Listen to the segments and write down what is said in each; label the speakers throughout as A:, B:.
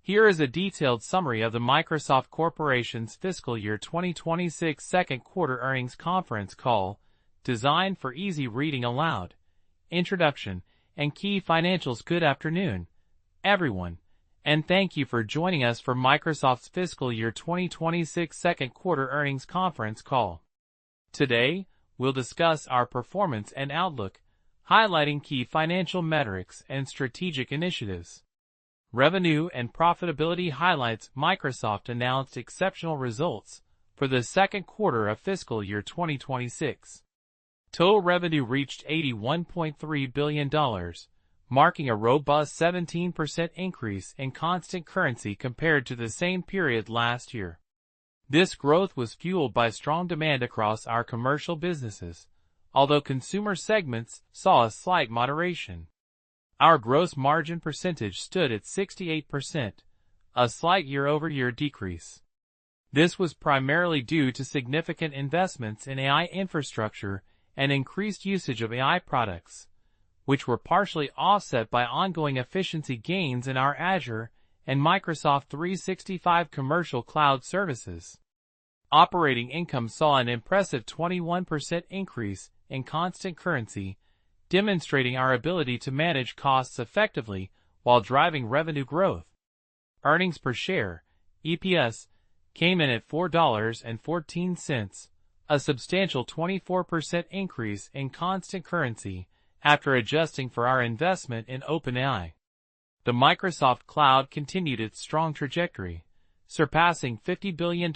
A: Here is a detailed summary of the Microsoft Corporation's fiscal year 2026 second quarter earnings conference call, designed for easy reading aloud. Introduction and key financials. Good afternoon, everyone, and thank you for joining us for Microsoft's fiscal year 2026 second quarter earnings conference call. Today, we'll discuss our performance and outlook, highlighting key financial metrics and strategic initiatives. Revenue and profitability highlights. Microsoft announced exceptional results for the second quarter of fiscal year 2026. Total revenue reached $81.3 billion, marking a robust 17% increase in constant currency compared to the same period last year. This growth was fueled by strong demand across our commercial businesses, although consumer segments saw a slight moderation. Our gross margin percentage stood at 68%, a slight year-over-year decrease. This was primarily due to significant investments in AI infrastructure and increased usage of AI products, which were partially offset by ongoing efficiency gains in our Azure and Microsoft 365 commercial cloud services. Operating income saw an impressive 21% increase in constant currency, demonstrating our ability to manage costs effectively while driving revenue growth. Earnings per share, EPS, came in at $4.14, a substantial 24% increase in constant currency after adjusting for our investment in OpenAI. The Microsoft Cloud continued its strong trajectory, surpassing $50 billion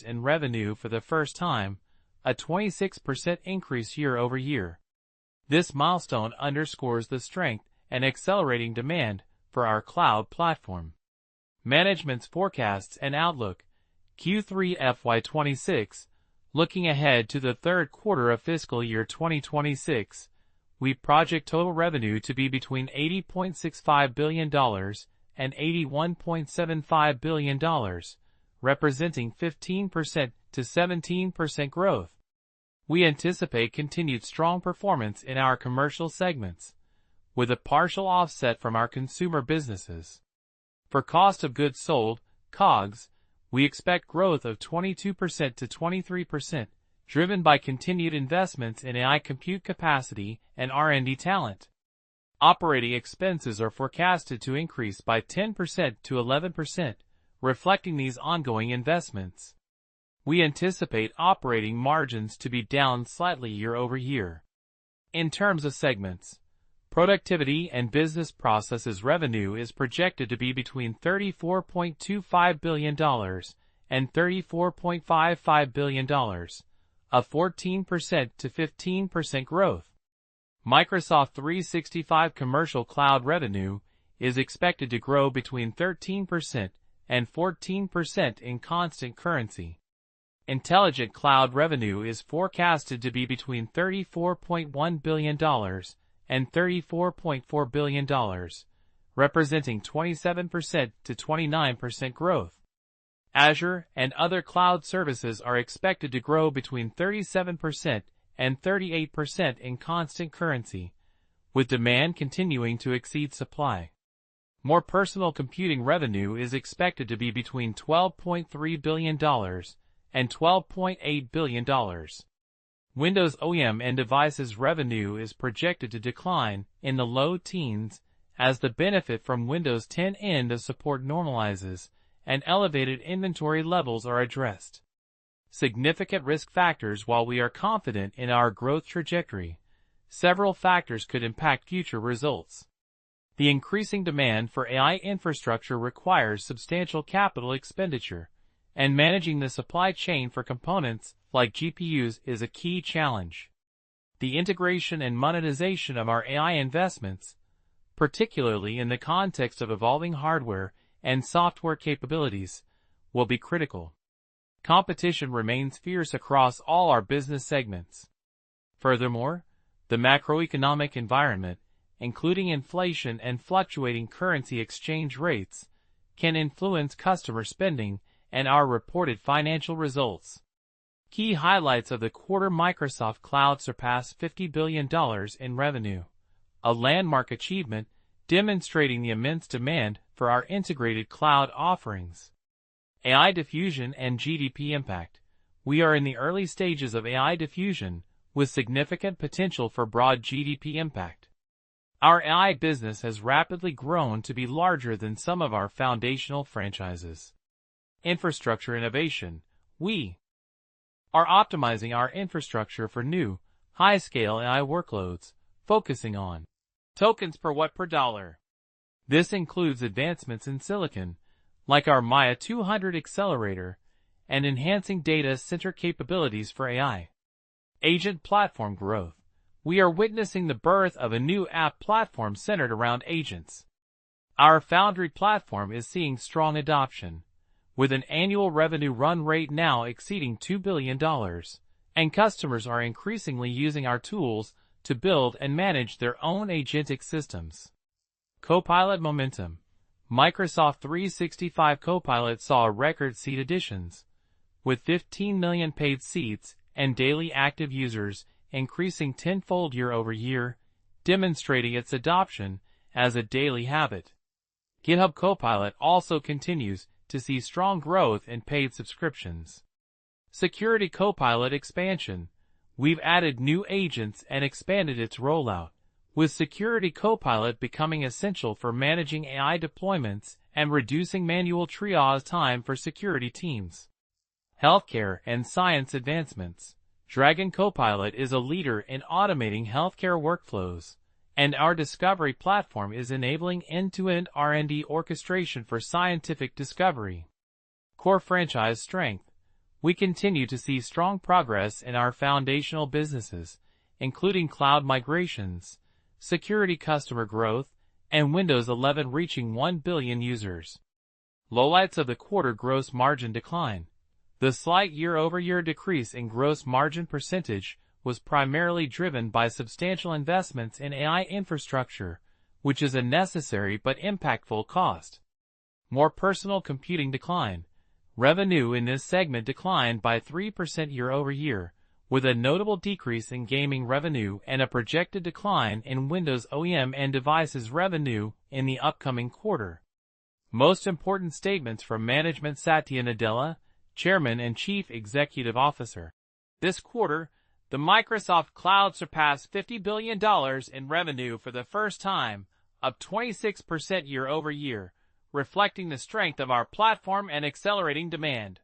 A: in revenue for the first time, a 26% increase year-over-year. This milestone underscores the strength and accelerating demand for our cloud platform. Management's forecasts and outlook. Q3 FY26. Looking ahead to the third quarter of fiscal year 2026, we project total revenue to be between $80.65 billion and $81.75 billion, representing 15% to 17% growth. We anticipate continued strong performance in our commercial segments, with a partial offset from our consumer businesses. For cost of goods sold, COGS, we expect growth of 22% to 23%, driven by continued investments in AI compute capacity and R&D talent. Operating expenses are forecasted to increase by 10% to 11%, reflecting these ongoing investments. We anticipate operating margins to be down slightly year-over-year. In terms of segments, productivity and business processes revenue is projected to be between $34.25 billion and $34.55 billion, a 14% to 15% growth. Microsoft 365 commercial cloud revenue is expected to grow between 13% and 14% in constant currency. Intelligent Cloud revenue is forecasted to be between $34.1 billion and $34.4 billion, representing 27% to 29% growth. Azure and other cloud services are expected to grow between 37% and 38% in constant currency, with demand continuing to exceed supply. More personal computing revenue is expected to be between $12.3 billion and $12.8 billion. Windows OEM and devices revenue is projected to decline in the low teens as the benefit from Windows 10 end of support normalizes and elevated inventory levels are addressed. Significant risk factors. While we are confident in our growth trajectory, several factors could impact future results. The increasing demand for AI infrastructure requires substantial capital expenditure, and managing the supply chain for components like GPUs is a key challenge. The integration and monetization of our AI investments, particularly in the context of evolving hardware and software capabilities, will be critical. Competition remains fierce across all our business segments. Furthermore, the macroeconomic environment, including inflation and fluctuating currency exchange rates, can influence customer spending and our reported financial results. Key highlights of the quarter: Microsoft Cloud surpassed $50 billion in revenue, a landmark achievement demonstrating the immense demand for our integrated cloud offerings. AI diffusion and GDP impact. We are in the early stages of AI diffusion, with significant potential for broad GDP impact. Our AI business has rapidly grown to be larger than some of our foundational franchises. Infrastructure innovation. We are optimizing our infrastructure for new, high-scale AI workloads, focusing on tokens per watt per dollar. This includes advancements in silicon, like our Maya 200 accelerator, and enhancing data center capabilities for AI. Agent platform growth. We are witnessing the birth of a new app platform centered around agents. Our Foundry platform is seeing strong adoption, with an annual revenue run rate now exceeding $2 billion, and customers are increasingly using our tools to build and manage their own agentic systems. Copilot momentum. Microsoft 365 Copilot saw record seat additions, with 15 million paid seats and daily active users increasing tenfold year-over-year, demonstrating its adoption as a daily habit. GitHub Copilot also continues to see strong growth in paid subscriptions. Security Copilot expansion. We've added new agents and expanded its rollout, with Security Copilot becoming essential for managing AI deployments and reducing manual triage time for security teams. Healthcare and science advancements. Dragon Copilot is a leader in automating healthcare workflows, and our discovery platform is enabling end-to-end R&D orchestration for scientific discovery. Core franchise strength. We continue to see strong progress in our foundational businesses, including cloud migrations, security customer growth, and Windows 11 reaching 1 billion users. Lowlights of the quarter: gross margin decline. The slight year-over-year decrease in gross margin percentage was primarily driven by substantial investments in AI infrastructure, which is a necessary but impactful cost. More personal computing decline. Revenue in this segment declined by 3% year-over-year, with a notable decrease in gaming revenue and a projected decline in Windows OEM and devices revenue in the upcoming quarter. Most important statements from management: Satya Nadella, Chairman and Chief Executive Officer. This quarter, the Microsoft Cloud surpassed $50 billion in revenue for the first time, up 26% year-over-year, reflecting the strength of our platform and accelerating demand.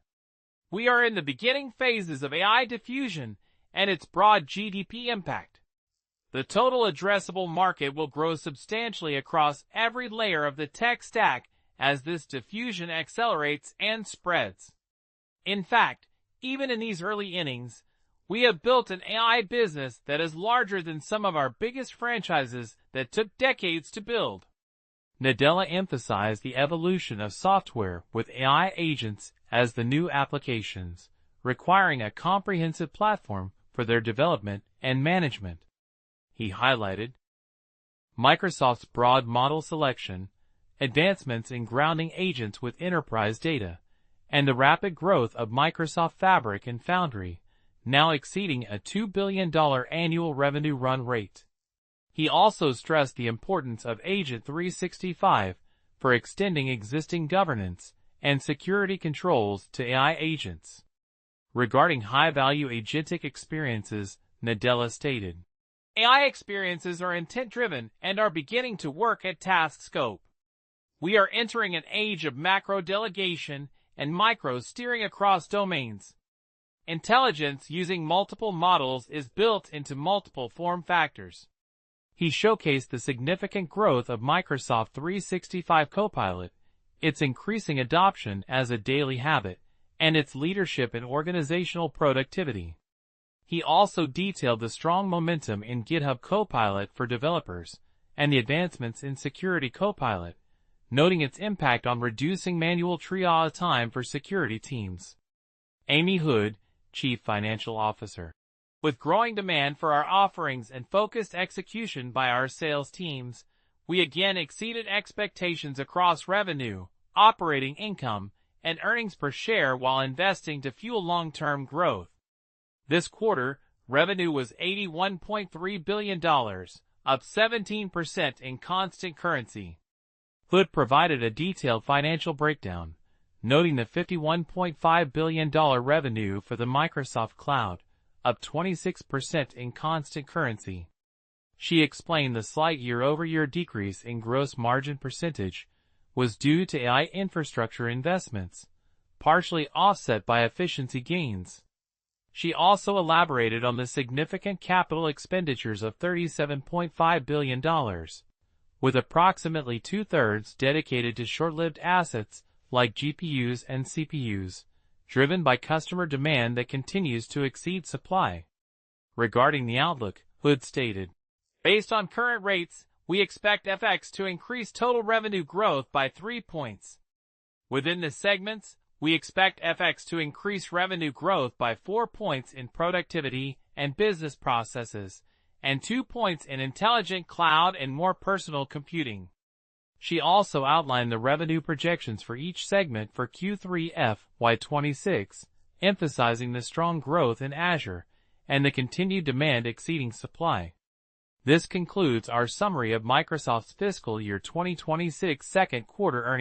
A: We are in the beginning phases of AI diffusion and its broad GDP impact. The total addressable market will grow substantially across every layer of the tech stack as this diffusion accelerates and spreads. In fact, even in these early innings, we have built an AI business that is larger than some of our biggest franchises that took decades to build. Nadella emphasized the evolution of software with AI agents as the new applications, requiring a comprehensive platform for their development and management. He highlighted Microsoft's broad model selection, advancements in grounding agents with enterprise data, and the rapid growth of Microsoft Fabric and Foundry, now exceeding a $2 billion annual revenue run rate. He also stressed the importance of Agent 365 for extending existing governance and security controls to AI agents. Regarding high-value agentic experiences, Nadella stated, AI experiences are intent-driven and are beginning to work at task scope. We are entering an age of macro delegation and micro steering across domains. Intelligence using multiple models is built into multiple form factors. He showcased the significant growth of Microsoft 365 Copilot, its increasing adoption as a daily habit, and its leadership in organizational productivity. He also detailed the strong momentum in GitHub Copilot for developers and the advancements in Security Copilot, noting its impact on reducing manual triage time for security teams. Amy Hood, Chief Financial Officer. With growing demand for our offerings and focused execution by our sales teams, we again exceeded expectations across revenue, operating income, and earnings per share while investing to fuel long-term growth. This quarter, revenue was $81.3 billion, up 17% in constant currency. Hood provided a detailed financial breakdown, noting the $51.5 billion revenue for the Microsoft Cloud, up 26% in constant currency. She explained the slight year-over-year decrease in gross margin percentage was due to AI infrastructure investments, partially offset by efficiency gains. She also elaborated on the significant capital expenditures of $37.5 billion, with approximately two-thirds dedicated to short-lived assets like GPUs and CPUs, driven by customer demand that continues to exceed supply. Regarding the outlook, Hood stated, "Based on current rates, we expect FX to increase total revenue growth by 3 points. Within the segments, we expect FX to increase revenue growth by 4 points in productivity and business processes, and 2 points in intelligent cloud and more personal computing." She also outlined the revenue projections for each segment for Q3 FY26, emphasizing the strong growth in Azure and the continued demand exceeding supply. This concludes our summary of Microsoft's fiscal year 2026 second quarter earnings.